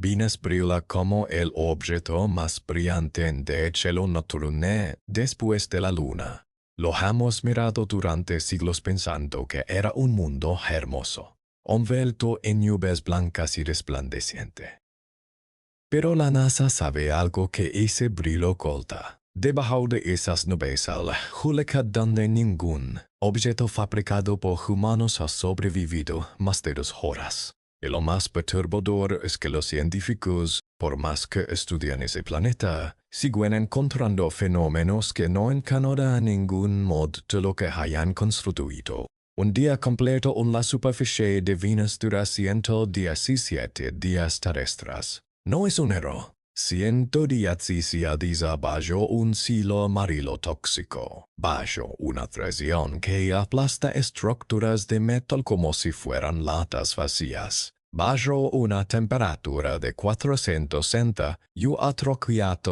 Venus brilla como el objeto más brillante del cielo nocturno después de la luna. Lo hemos mirado durante siglos pensando que era un mundo hermoso, envuelto en nubes blancas y resplandeciente. Pero la NASA sabe algo que ese brillo oculta. Debajo de esas nubes alcohólicas donde ningún objeto fabricado por humanos ha sobrevivido más de 2 horas. Y lo más perturbador es que los científicos, por más que estudian ese planeta, siguen encontrando fenómenos que no encajan a ningún modo de lo que hayan construido. Un día completo en la superficie de Venus dura 117 días terrestres. No es un error. 117 días bajo un cielo amarillo tóxico, bajo una presión que aplasta estructuras de metal como si fueran latas vacías, bajo una temperatura de 460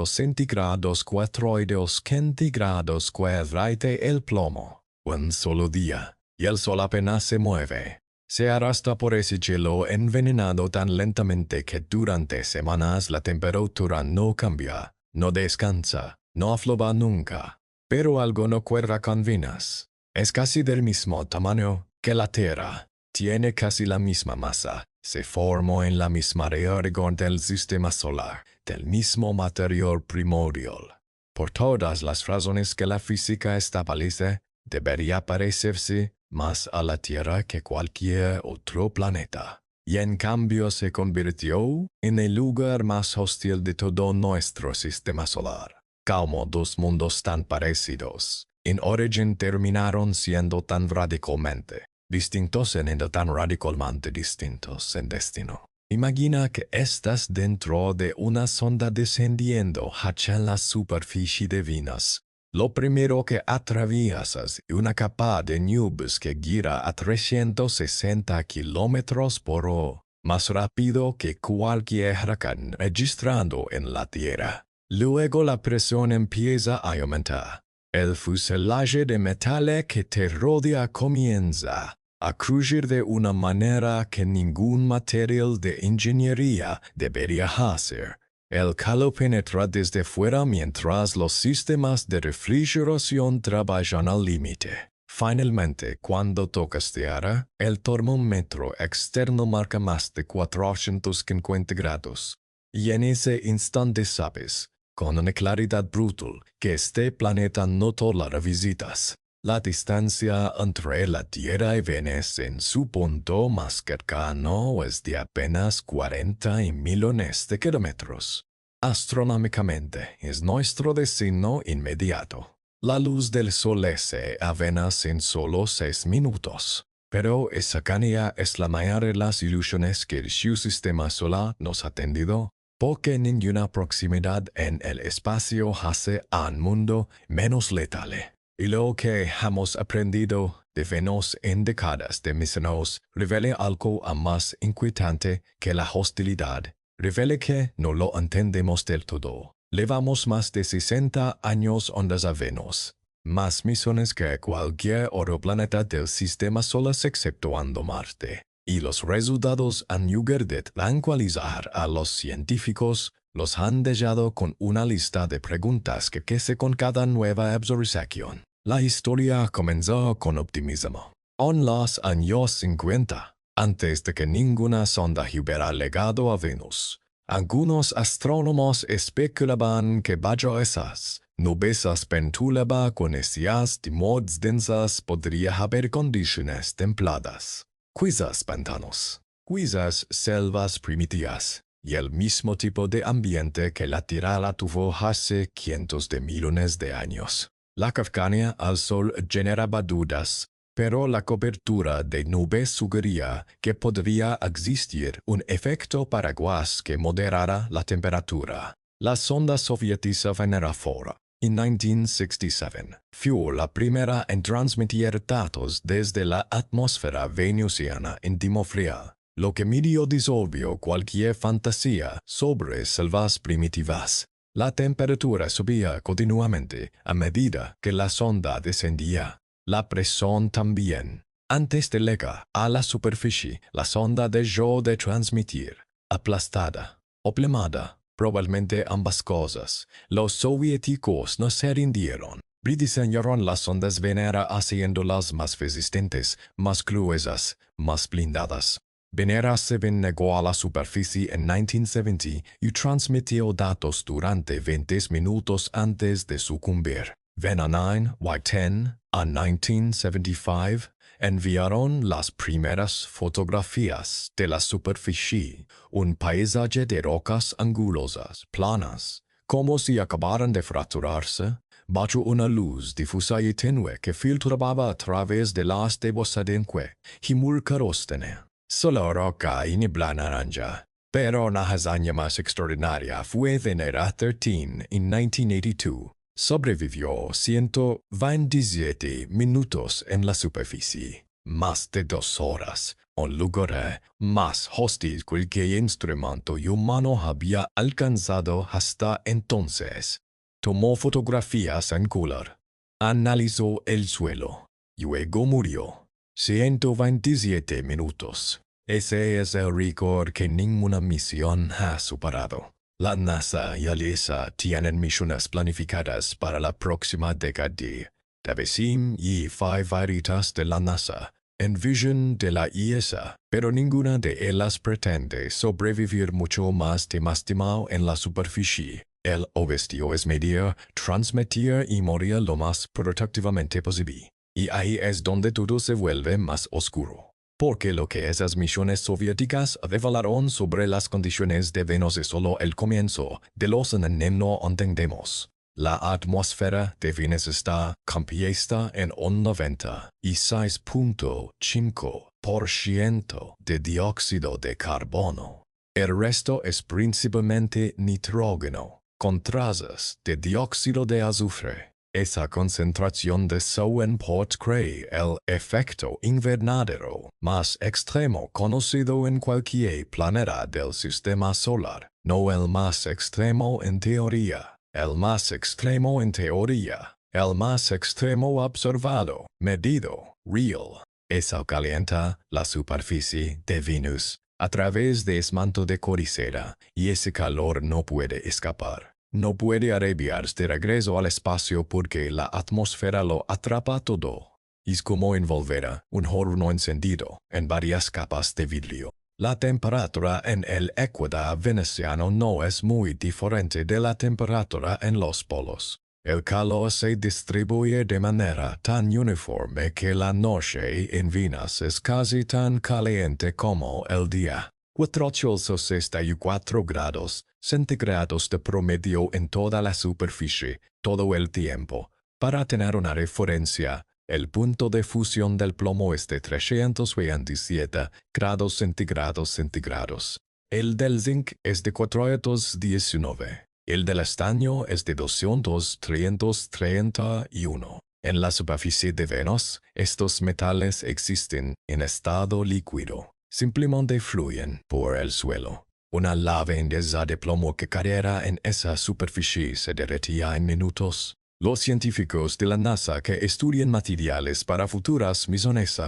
centígrados cuatroides centígrados cuadrate el plomo. Un solo día, y el sol apenas se mueve. Se arrastra por ese cielo envenenado tan lentamente que durante semanas la temperatura no cambia, no descansa, no afloja nunca. Pero algo no cuadra con Venus. Es casi del mismo tamaño que la Tierra. Tiene casi la misma masa. Se formó en la misma región del sistema solar, del mismo material primordial. Por todas las razones que la física establece, debería parecerse más a la Tierra que cualquier otro planeta. Y en cambio se convirtió en el lugar más hostil de todo nuestro sistema solar. Como 2 mundos tan parecidos, en origen terminaron siendo tan radicalmente distintos en tan radicalmente distintos en destino. Imagina que estás dentro de una sonda descendiendo hacia la superficie de Venus. Lo primero que atraviesas es una capa de nubes que gira a 360 kilómetros por hora, más rápido que cualquier huracán registrado en la Tierra. Luego la presión empieza a aumentar. El fuselaje de metal que te rodea comienza a crujir de una manera que ningún material de ingeniería debería hacer. El calor penetra desde fuera mientras los sistemas de refrigeración trabajan al límite. Finalmente, cuando tocas tierra, el termómetro externo marca más de 450 grados. Y en ese instante sabes, con una claridad brutal, que este planeta no tolera visitas. La distancia entre la Tierra y Venus en su punto más cercano es de apenas 40 millones de kilómetros. Astronómicamente es nuestro destino inmediato. La luz del Sol se apenas en solo 6 minutos. Pero esa cercanía es la mayor de las ilusiones que su sistema solar nos ha tendido, porque ninguna proximidad en el espacio hace a un mundo menos letal. Y lo que hemos aprendido de Venus en décadas de misiones revela algo aún más inquietante que la hostilidad. Revela que no lo entendemos del todo. Llevamos más de 60 años ondas a Venus. Más misiones que cualquier otro planeta del sistema solar exceptuando Marte. Y los resultados en lugar de tranquilizar a los científicos, los han dejado con una lista de preguntas que crece con cada nueva observación. La historia comenzó con optimismo. En los años 50, antes de que ninguna sonda hubiera llegado a Venus, algunos astrónomos especulaban que bajo esas nubes pentulaban con esas de mods densas podría haber condiciones templadas. Quizás pantanos, quizás selvas primitivas, y el mismo tipo de ambiente que la Tierra tuvo hace cientos de millones de años. La cercanía al Sol generaba dudas, pero la cobertura de nubes sugería que podría existir un efecto paraguas que moderara la temperatura. La sonda soviética Venera 4, en 1967, fue la primera en transmitir datos desde la atmósfera venusiana en Dimofría, lo que medio disolvió cualquier fantasía sobre selvas primitivas. La temperatura subía continuamente a medida que la sonda descendía. La presión también. Antes de llegar a la superficie, la sonda dejó de transmitir, aplastada. Oplemada, probablemente ambas cosas. Los soviéticos no se rindieron. Rediseñaron las sondas Venera haciéndolas más resistentes, más gruesas, más blindadas. Venera se negó a la superficie en 1970 y transmitió datos durante 20 minutos antes de sucumbir. Vena 9, Y10, a 1975, enviaron las primeras fotografías de la superficie, un paisaje de rocas angulosas, planas, como si acabaran de fracturarse, bajo una luz difusa y tenue que filtraba a través de las devosadenque y murcarostene. Solo roca y niebla naranja. Pero la hazaña más extraordinaria fue Venera 13 en 1982. Sobrevivió 127 minutos en la superficie, más de 2 horas, un lugar más hostil que cualquier instrumento humano había alcanzado hasta entonces. Tomó fotografías angular, analizó el suelo, luego murió. 127 minutos. Ese es el récord que ninguna misión ha superado. La NASA y el ESA tienen misiones planificadas para la próxima década. Davesim y favoritas de la NASA, Envision de la ESA, pero ninguna de ellas pretende sobrevivir mucho más temastimo en la superficie. El objetivo es medir, transmitir y morir lo más productivamente posible. Y ahí es donde todo se vuelve más oscuro. Porque lo que esas misiones soviéticas revelaron sobre las condiciones de Venus es solo el comienzo de los que no entendemos. La atmósfera de Venus está compuesta en un 96.5% de dióxido de carbono. El resto es principalmente nitrógeno, con trazas de dióxido de azufre. Esa concentración de Sauenport crea el efecto invernadero más extremo conocido en cualquier planeta del sistema solar. No el más extremo en teoría, el más extremo en teoría, el más extremo observado, medido, real. Eso calienta la superficie de Venus a través de ese manto de cordillera y ese calor no puede escapar. No puede arrebiarse de regreso al espacio porque la atmósfera lo atrapa todo. Es como envolver un horno encendido en varias capas de vidrio. La temperatura en el ecuador veneciano no es muy diferente de la temperatura en los polos. El calor se distribuye de manera tan uniforme que la noche en Venus es casi tan caliente como el día. 464 grados centígrados de promedio en toda la superficie, todo el tiempo. Para tener una referencia, el punto de fusión del plomo es de 327 grados centígrados. El del zinc es de 419. El del estaño es de 231. En la superficie de Venus, estos metales existen en estado líquido. Simplemente fluyen por el suelo. Una lava indesa de plomo que cayera en esa superficie se derretía en minutos. Los científicos de la NASA que estudian materiales para futuras misiones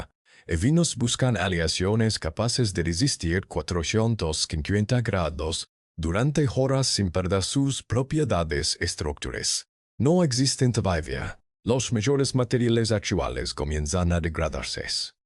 en Venus buscan aleaciones capaces de resistir 450 grados durante horas sin perder sus propiedades estructurales. No existen todavía. Los mayores materiales actuales comienzan a degradarse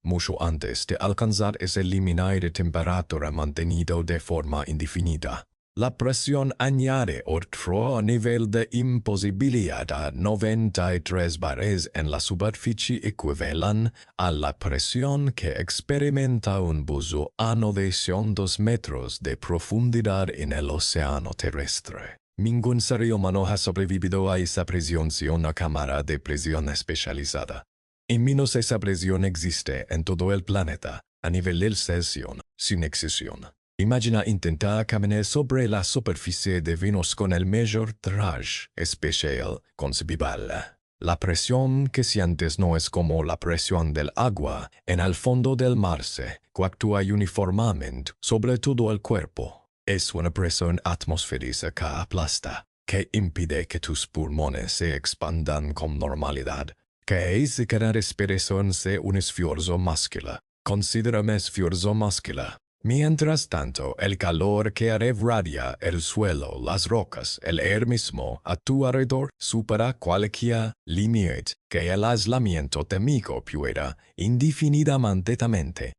mucho antes de alcanzar ese límite de temperatura mantenido de forma indefinida. La presión añade otro nivel de imposibilidad a 93 bares en la superficie equivalen a la presión que experimenta un buzo a 900 metros de profundidad en el océano terrestre. Ningún ser humano ha sobrevivido a esa presión sin una cámara de presión especializada. Y menos esa presión existe en todo el planeta, a nivel de sesión, sin excesión. Imagina intentar caminar sobre la superficie de Venus con el mayor traje especial concebible. La presión que sientes no es como la presión del agua en el fondo del mar que actúa uniformemente sobre todo el cuerpo. Es una presión atmosférica que aplasta, que impide que tus pulmones se expandan con normalidad, que hace que la respiración sea un esfuerzo muscular. Considérame esfuerzo muscular. Mientras tanto, el calor que irradia el suelo, las rocas, el aire mismo a tu alrededor supera cualquier límite que el aislamiento térmico pueda indefinidamente.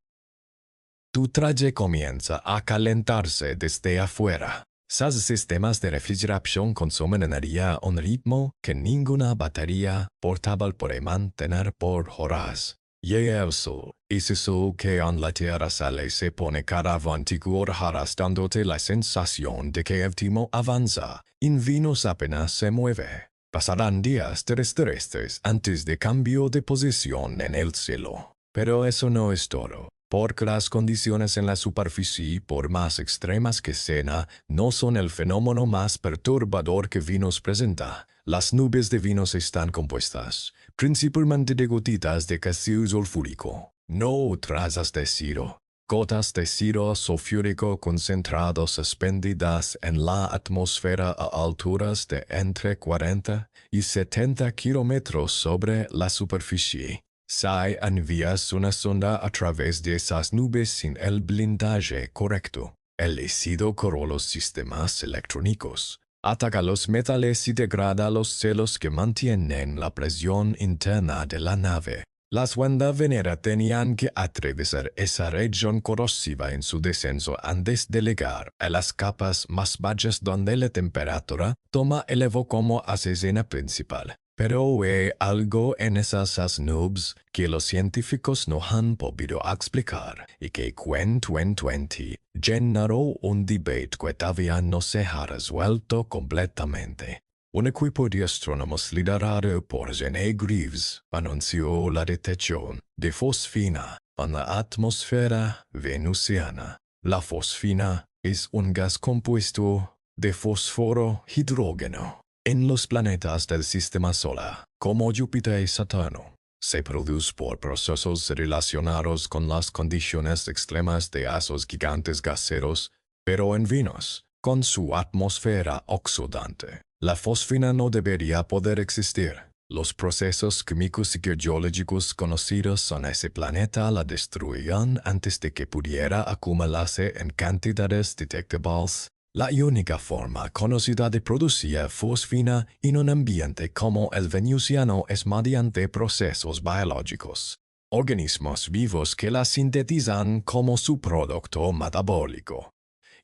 Tu traje comienza a calentarse desde afuera. Sus sistemas de refrigeración consumen energía a un ritmo que ninguna batería portable puede mantener por horas. Llega el sol, ese sol que en la tierra sale se pone cada 24 horas dándote la sensación de que el tiempo avanza. En Venus apenas se mueve. Pasarán días terrestres antes de cambio de posición en el cielo. Pero eso no es todo. Porque las condiciones en la superficie, por más extremas que sean, no son el fenómeno más perturbador que Venus presenta. Las nubes de Venus están compuestas, principalmente de gotitas de ácido sulfúrico, no trazas de cirio. Gotas de cirio sulfúrico concentrado suspendidas en la atmósfera a alturas de entre 40 y 70 kilómetros sobre la superficie. Si envías una sonda a través de esas nubes sin el blindaje correcto, el ácido corroe los sistemas electrónicos, ataca los metales y degrada los celos que mantienen la presión interna de la nave. Las sondas Venera tenían que atravesar esa región corrosiva en su descenso antes de llegar a las capas más bajas donde la temperatura toma elevo como escena principal. Pero hay algo en esas nubes que los científicos no han podido explicar y que en 2020 generó un debate que todavía no se ha resuelto completamente. Un equipo de astrónomos liderado por Jenny Greaves anunció la detección de fosfina en la atmósfera venusiana. La fosfina es un gas compuesto de fósforo hidrógeno. En los planetas del sistema solar, como Júpiter y Saturno, se produce por procesos relacionados con las condiciones extremas de esos gigantes gaseros, pero en Venus, con su atmósfera oxidante, la fosfina no debería poder existir. Los procesos químicos y geológicos conocidos en ese planeta la destruían antes de que pudiera acumularse en cantidades detectables. La única forma conocida de producir fosfina en un ambiente como el venusiano es mediante procesos biológicos, organismos vivos que la sintetizan como su producto metabólico.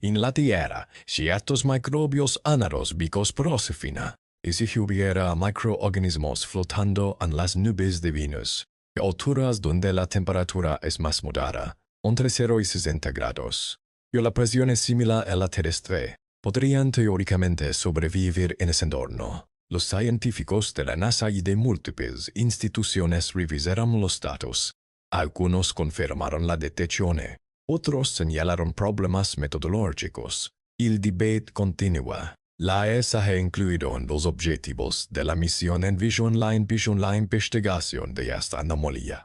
En la Tierra, ciertos microbios anaeróbicos fosfina, y si hubiera microorganismos flotando en las nubes de Venus, a alturas donde la temperatura es más moderada, entre 0 y 60 grados, y la presión es similar a la terrestre, podrían teóricamente sobrevivir en ese entorno. Los científicos de la NASA y de múltiples instituciones revisaron los datos. Algunos confirmaron la detección, otros señalaron problemas metodológicos. El debate continúa. La ESA ha incluido en los objetivos de la misión Envision la investigación de esta anomalía.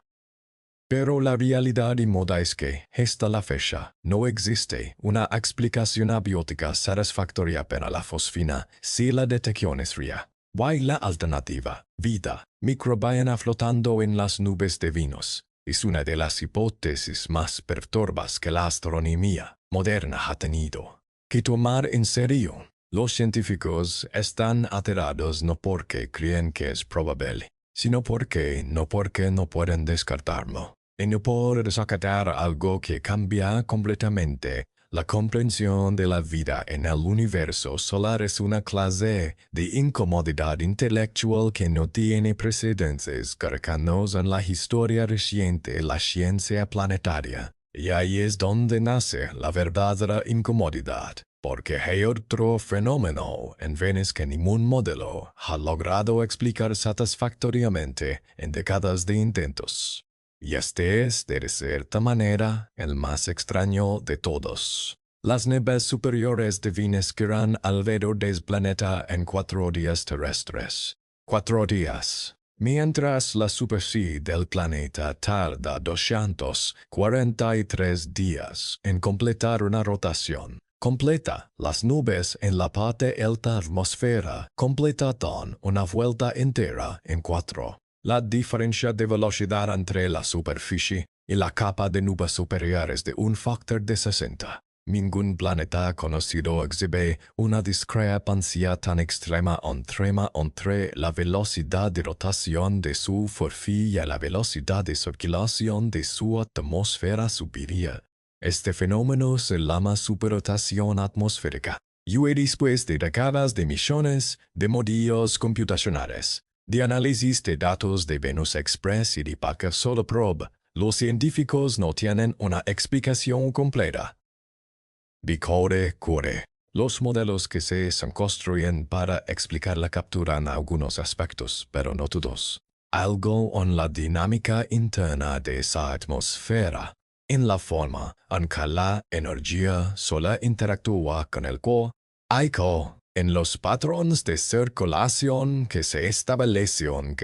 Pero la realidad y moda es que, hasta la fecha, no existe una explicación abiótica satisfactoria para la fosfina si la detección es fría. ¿Cuál la alternativa? Vida microbiana flotando en las nubes de Venus. Es una de las hipótesis más perturbadas que la astronomía moderna ha tenido que tomar en serio. Los científicos están aterrados no porque creen que es probable, sino porque no pueden descartarlo. Y no por desacatar algo que cambia completamente la comprensión de la vida en el universo solar es una clase de incomodidad intelectual que no tiene precedentes cercanos en la historia reciente de la ciencia planetaria. Y ahí es donde nace la verdadera incomodidad, porque hay otro fenómeno en Venus que ningún modelo ha logrado explicar satisfactoriamente en décadas de intentos. Y este es, de cierta manera, el más extraño de todos. Las nubes superiores de Venus giran alrededor del planeta en 4 días terrestres. 4 días. Mientras la superficie del planeta tarda 243 días en completar una rotación completa, las nubes en la parte alta atmósfera completan una vuelta entera en 4. La diferencia de velocidad entre la superficie y la capa de nubes superior es de un factor de 60. Ningún planeta conocido exhibe una discrepancia tan extrema entre la velocidad de rotación de su superficie y la velocidad de circulación de su atmósfera superior. Este fenómeno se llama superrotación atmosférica. Y después de décadas de millones de modelos computacionales, de análisis de datos de Venus Express y de Parker Solar Probe, los científicos no tienen una explicación completa. Bicore cure. Los modelos que se construyen para explicarla capturan algunos aspectos, pero no todos. Algo en la dinámica interna de esa atmósfera, en la forma en que la energía solar interactúa con el core, en los patrones de circulación que se establecen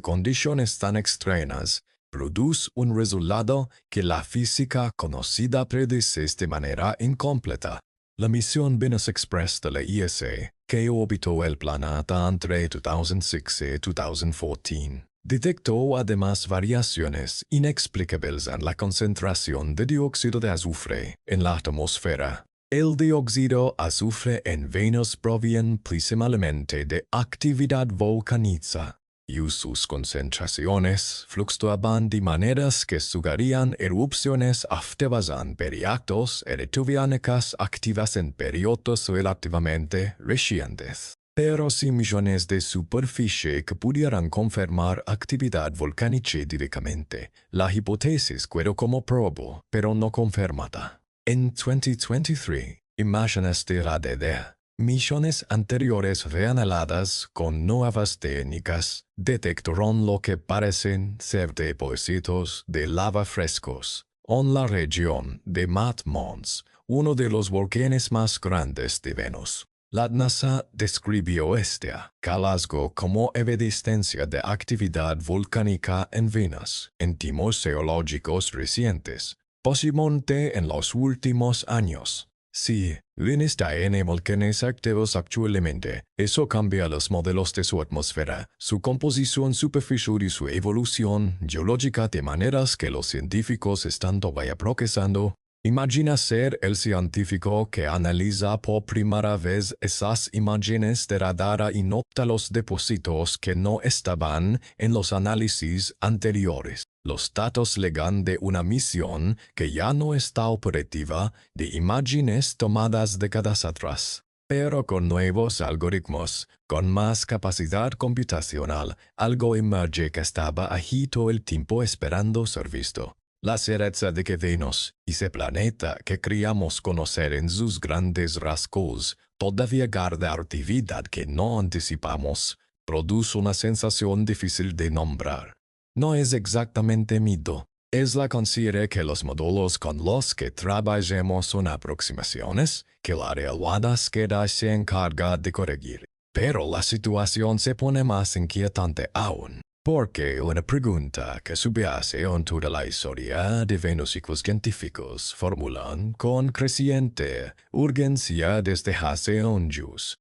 condiciones tan extrañas, produce un resultado que la física conocida predice de manera incompleta. La misión Venus Express de la ESA, que orbitó el planeta entre 2006 y 2014, detectó además variaciones inexplicables en la concentración de dióxido de azufre en la atmósfera. El dióxido de azufre en Venus proviene principalmente de actividad volcánica, y sus concentraciones fluctuaban de maneras que sugerían erupciones activas en periodos eruptivánicas activas en periodos relativamente recientes. Pero sin millones de superficie que pudieran confirmar actividad volcánica directamente, la hipótesis quedó como probable, pero no confirmada. En 2023, imágenes de radar, misiones anteriores reanalizadas con nuevas técnicas detectaron lo que parecen ser depósitos de lava frescos en la región de Mount Mons, uno de los volcanes más grandes de Venus. La NASA describió este hallazgo como evidencia de actividad volcánica en Venus en tiempos geológicos recientes, posiblemente en los últimos años. Si Venus tiene volcanes activos actualmente, eso cambia los modelos de su atmósfera, su composición superficial y su evolución geológica de maneras que los científicos están todavía procesando. Imagina ser el científico que analiza por primera vez esas imágenes de radar y nota los depósitos que no estaban en los análisis anteriores. Los datos llegan de una misión que ya no está operativa, de imágenes tomadas décadas atrás. Pero con nuevos algoritmos, con más capacidad computacional, algo emerge que estaba ahí todo el tiempo esperando ser visto. La certeza de que Venus, ese planeta que creíamos conocer en sus grandes rasgos, todavía guarda actividad que no anticipamos, produce una sensación difícil de nombrar. No es exactamente miedo, es la conciencia que los módulos con los que trabajemos son aproximaciones que la realidad se encarga de corregir. Pero la situación se pone más inquietante aún. Porque una pregunta que subyace en toda la historia de Venus y los científicos formulan con creciente urgencia desde hace años.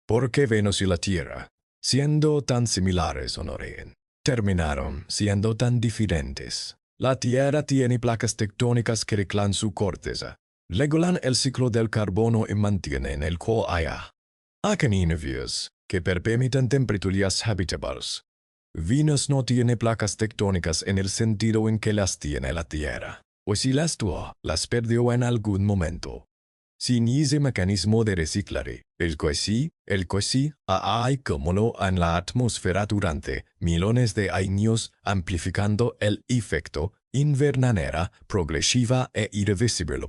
¿Por qué Venus y la Tierra, siendo tan similares en origen, terminaron siendo tan diferentes? La Tierra tiene placas tectónicas que reclan su corteza, regulan el ciclo del carbono y mantienen el cual haya individuos que permiten temperaturas habitables. Venus no tiene placas tectónicas en el sentido en que las tiene la Tierra, o si las tuvo, las perdió en algún momento. Sin ese mecanismo de reciclaje, el que sí hay como en la atmósfera durante millones de años, amplificando el efecto invernadero progresiva e irreversible.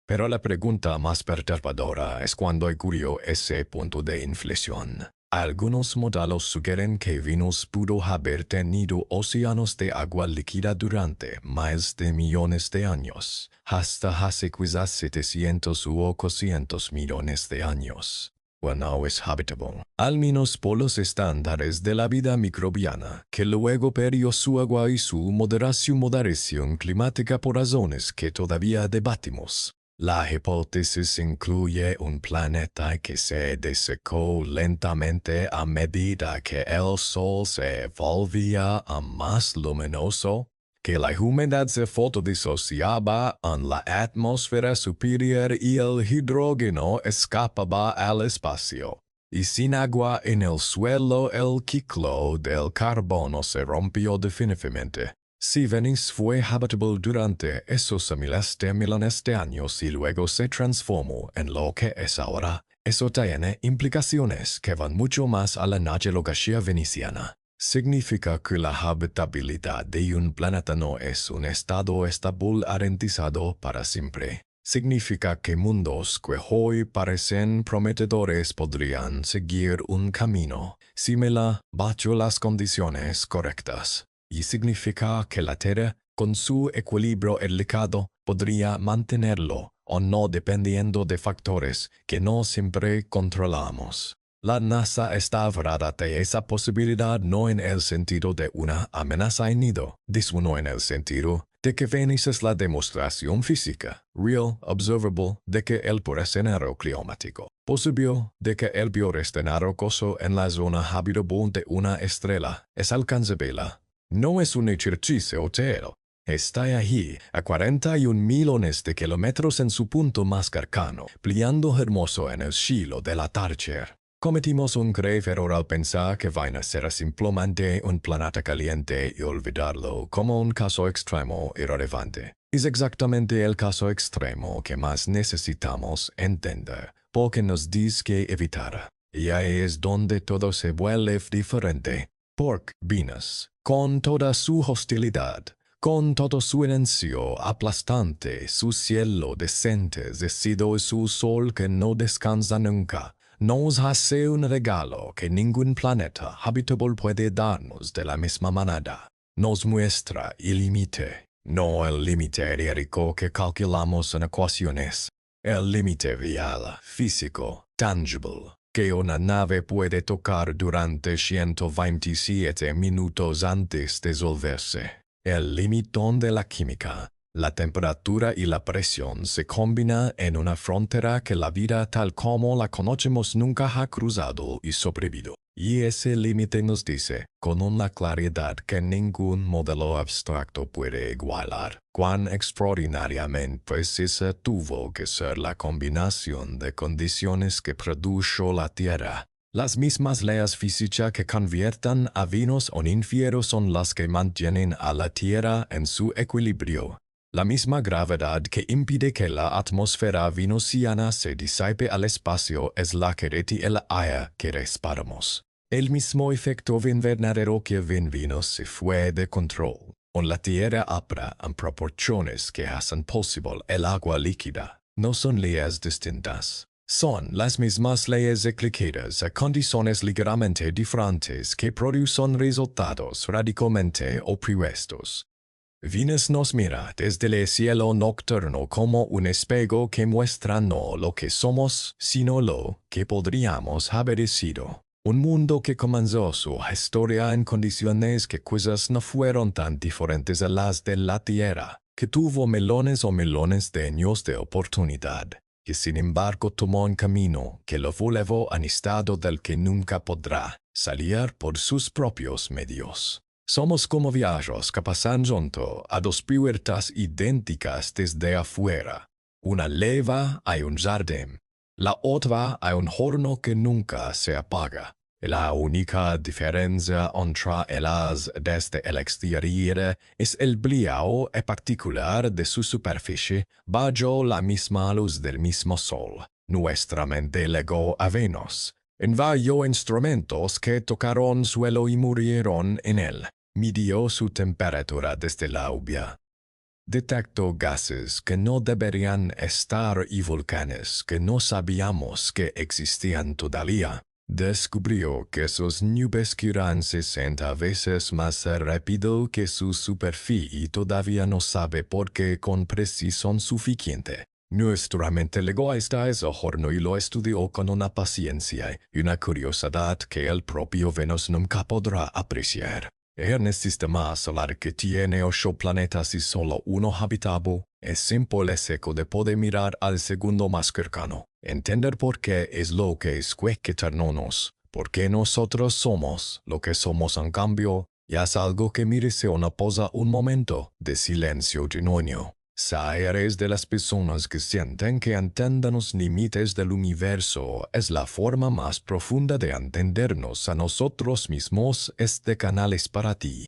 Pero la pregunta más perturbadora es cuándo ocurrió ese punto de inflexión. Algunos modelos sugieren que Venus pudo haber tenido océanos de agua líquida durante más de millones de años, hasta hace quizás 700 u 800 millones de años. Bueno, es habitable, al menos por los estándares de la vida microbiana, que luego perdió su agua y su moderación climática por razones que todavía debatimos. La hipótesis incluye un planeta que se desecó lentamente a medida que el Sol se volvía más luminoso, que la humedad se fotodisociaba en la atmósfera superior y el hidrógeno escapaba al espacio. Y sin agua en el suelo el ciclo del carbono se rompió definitivamente. Si Venus fue habitable durante esos miles de millones de años y luego se transformó en lo que es ahora, eso tiene implicaciones que van mucho más a la geología veneciana. Significa que la habitabilidad de un planeta no es un estado estable garantizado para siempre. Significa que mundos que hoy parecen prometedores podrían seguir un camino similar bajo las condiciones correctas. Y significa que la Tierra, con su equilibrio delicado, podría mantenerlo o no dependiendo de factores que no siempre controlamos. La NASA está hablando de esa posibilidad no en el sentido de una amenaza sino en el sentido de que Venus es la demostración física, real, observable, de que el puro escenario climático posible de que el bioescenario rocoso en la zona habitable de una estrella es alcanzable. No es un ejercicio teórico. Está allí, a 41 millones de kilómetros en su punto más cercano, brillando hermoso en el cielo del atardecer. Cometimos un grave error al pensar que Venus será simplemente un planeta caliente y olvidarlo como un caso extremo irrelevante. Es exactamente el caso extremo que más necesitamos entender, porque nos dice que evitar. Y ahí es donde todo se vuelve diferente. Porque Venus, con toda su hostilidad, con todo su anuncio aplastante, su cielo descendido y su sol que no descansa nunca, nos hace un regalo que ningún planeta habitable puede darnos de la misma manera. Nos muestra el límite, no el límite teórico que calculamos en ecuaciones, el límite real, físico, tangible, que una nave puede tocar durante 127 minutos antes de disolverse. El límite donde la química, la temperatura y la presión se combinan en una frontera que la vida tal como la conocemos nunca ha cruzado y sobrevivido. Y ese límite nos dice, con una claridad que ningún modelo abstracto puede igualar, cuán extraordinariamente precisa tuvo que ser la combinación de condiciones que produjo la Tierra. Las mismas leyes físicas que conviertan a Venus en infierno son las que mantienen a la Tierra en su equilibrio. La misma gravedad que impide que la atmósfera venusiana se disipe al espacio es la que retiene el aire que respiramos. El mismo efecto invernadero que en Venus se fue de control, en la Tierra apra en proporciones que hacen posible el agua líquida. No son leyes distintas. Son las mismas leyes aplicadas a condiciones ligeramente diferentes que producen resultados radicalmente opuestos. Venus nos mira desde el cielo nocturno como un espejo que muestra no lo que somos, sino lo que podríamos haber sido. Un mundo que comenzó su historia en condiciones que quizás no fueron tan diferentes a las de la Tierra, que tuvo millones o millones de años de oportunidad, que sin embargo tomó un camino que lo llevó a un estado del que nunca podrá salir por sus propios medios. Somos como viajeros que pasan junto a dos puertas idénticas desde afuera. Una lleva a un jardín, la otra a un horno que nunca se apaga. La única diferencia entre ellas desde el exterior es el brillo particular de su superficie bajo la misma luz del mismo sol. Nuestra mente legó a Venus. Envió instrumentos que tocaron suelo y murieron en él. Midió su temperatura desde la lluvia. Detectó gases que no deberían estar y volcanes que no sabíamos que existían todavía. Descubrió que sus nubes giran 60 veces más rápido que su superficie y todavía no sabe por qué con precisión suficiente. Nuestra mente legó hasta ese horno y lo estudió con una paciencia y una curiosidad que el propio Venus nunca podrá apreciar. En el sistema solar que tiene 8 planetas y solo uno habitable, es simple seco de poder mirar al segundo más cercano, entender por qué es lo que es cuestionarnos, por qué nosotros somos lo que somos en cambio, Y haz algo que merece una pausa, un momento de silencio genuino. Eres de las personas que sienten que entender los límites del universo es la forma más profunda de entendernos a nosotros mismos. Este canal es para ti.